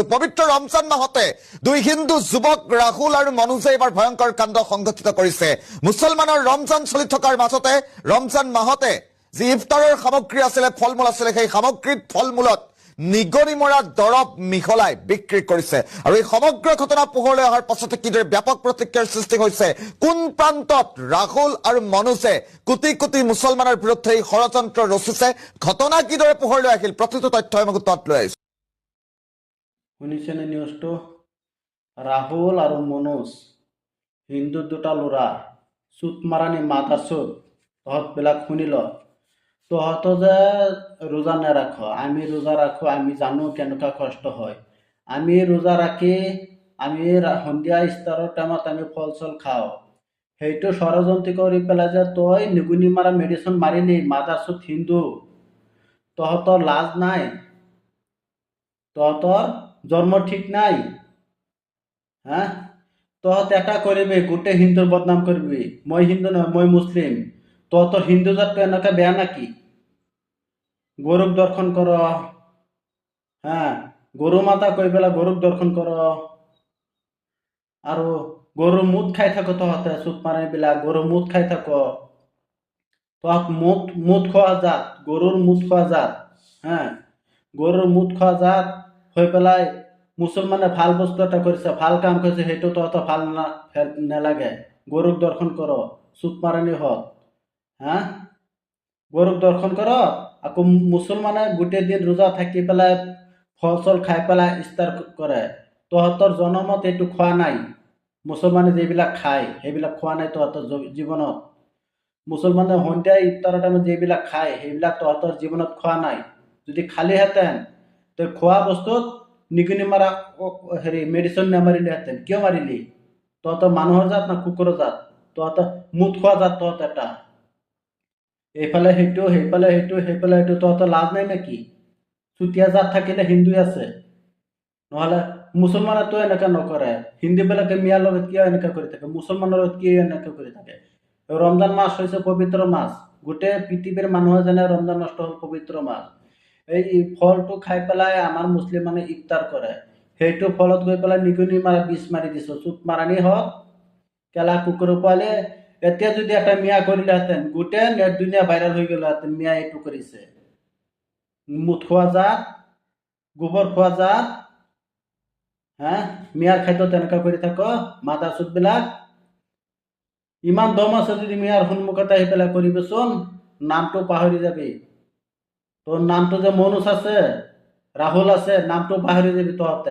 তো পবিত্ৰ ৰমজান মাহতে দুই হিন্দু যুৱক ৰাহুল আৰু মনোজে এবাৰ ভয়ংকৰ কাণ্ড সংঘটিত কৰিছে। মুছলমানৰ ৰমজান চলি থকাৰ মাজতে ৰমজান মাহতে যি ইফতাৰৰ সামগ্ৰী আছিলে, ফল মূল আছিলে, সেই সামগ্ৰীত ফল মূলত নিগনি মৰা দৰৱ মিহলাই বিক্ৰী কৰিছে। আৰু এই সমগ্ৰ ঘটনা পোহৰলৈ অহাৰ পাছতে কিদৰে ব্যাপক প্ৰতিক্ৰিয়াৰ সৃষ্টি হৈছে, কোন প্ৰান্তত ৰাহুল আৰু মনোজে কোটি কোটি মুছলমানৰ বিৰুদ্ধে এই ষড়যন্ত্ৰ ৰচিছে, ঘটনা কিদৰে পোহৰলৈ আহিল, প্ৰতিটো তথ্য মই তাত লৈ আহিছো। শুনিছেনে নিউজটো? ৰাহুল আৰু মনোজ হিন্দু দুটা ল'ৰা চুট মাৰানি মাতাৰ চুট। তহঁতবিলাক শুনি ল, তহঁত যে ৰোজা নেৰাখ, আমি ৰোজা ৰাখোঁ, আমি জানো কেনেকুৱা কষ্ট হয়। আমি ৰোজা ৰাখি আমি সন্ধিয়া ইষ্টাৰৰ টাইমত আমি ফল চল খাওঁ। সেইটো ষড়যন্ত্ৰ কৰি পেলাই যে তই নিগুনি মাৰা মেডিচিন মাৰিলি, মাতাৰ চুট হিন্দু, তহঁতৰ লাজ নাই? তহঁতৰ জন্ম ঠিক নাই? হা, তহঁত এটা কৰিবি, গোটেই হিন্দুৰ বদনাম কৰিবি। মই হিন্দু নহয়, মই মুছলিম। তহঁতৰ হিন্দু জাতটো এনেকৈ বেয়া নাকি? গৰুক দৰ্শন কৰ, হা, গৰু মাতা কৈ পেলাই গৰুক দৰ্শন কৰ, আৰু গৰুৰ মুত খাই থাক। তহঁতে চুট মাৰিবিলাক গৰুৰ মুত খাই থাক। তহঁত মুত খোৱা জাত, গৰুৰ মুত খোৱা জাত, হা, গৰুৰ মুত খোৱা জাত হৈ পেলাই মুছলমানে ভাল বস্তু এটা কৰিছে, ভাল কাম কৰিছে, সেইটো তহঁতৰ ভাল নালাগে। গৰুক দৰ্শন কৰ, চুট মাৰণি হওক, হা, গৰুক দৰ্শন কৰ। আকৌ মুছলমানে গোটেই দিন ৰোজা থাকি পেলাই ফল চল খাই পেলাই ইষ্টাৰ কৰে। তহঁতৰ জনমত এইটো খোৱা নাই। মুছলমানে যিবিলাক খায় সেইবিলাক খোৱা নাই তহঁতৰ জীৱনত। মুছলমানে সন্ধিয়া ইফতাৰৰ টাইমত যিবিলাক খায় সেইবিলাক তহঁতৰ জীৱনত খোৱা নাই। যদি খালিহেঁতেন তই খোৱা বস্তুত নিগুনি মাৰা মেডিচিন নামাৰিলেহেঁতেন। কিয় মাৰিলি? তহঁতৰ মানুহৰ জাত না কুকুৰৰ জাত? তহঁতৰ মুত খোৱা জাত তহঁত এটা। এইফালে সেইটো, সেইফালে সেইটো, সেইফালে সেইটো, তহঁতৰ লাজ নাই নেকি? চুতীয়া জাত থাকিলে হিন্দুৱে আছে, নহ'লে মুছলমানেতো এনেকৈ নকৰে। হিন্দুবিলাকে মিয়াৰ লগত কিয় এনেকৈ কৰি থাকে? মুছলমানৰ লগত কিয় এনেকৈ কৰি থাকে? ৰমজান মাছ হৈছে পবিত্ৰ মাছ। গোটেই পৃথিৱীৰ মানুহে জানে ৰমজান মাছটো হ'ল পবিত্ৰ মাছ। এই ফলটো খাই পেলাই আমাৰ মুছলিম মানুহে ইফতাৰ কৰে। সেইটো ফলত গৈ পেলাই নিগুনি মাৰা বিষ মাৰি দিছোঁ। চুট মাৰানি হওক, কেলা কুকুৰ পোৱালি। এতিয়া যদি এটা মিয়া কৰিলেহেঁতেন, গোটেই নেট দুনিয়া ভাইৰেল হৈ গ'লহেঁতেন। মিয়া এইটো কৰিছে, মুত খোৱা জাত, গোবৰ খোৱা জাত, হা, মিয়াৰ খাদ্য তেনেকুৱা কৰি থাক, মাদা চুটবিলাক। ইমান দম আছে যদি মিয়াৰ সন্মুখত আহি পেলাই কৰিবিচোন, নামটো পাহৰি যাবি। তোৰ নামটো যে মনোজ আছে, ৰাহুল আছে, নামটো পাহৰি যাবি তহঁতে।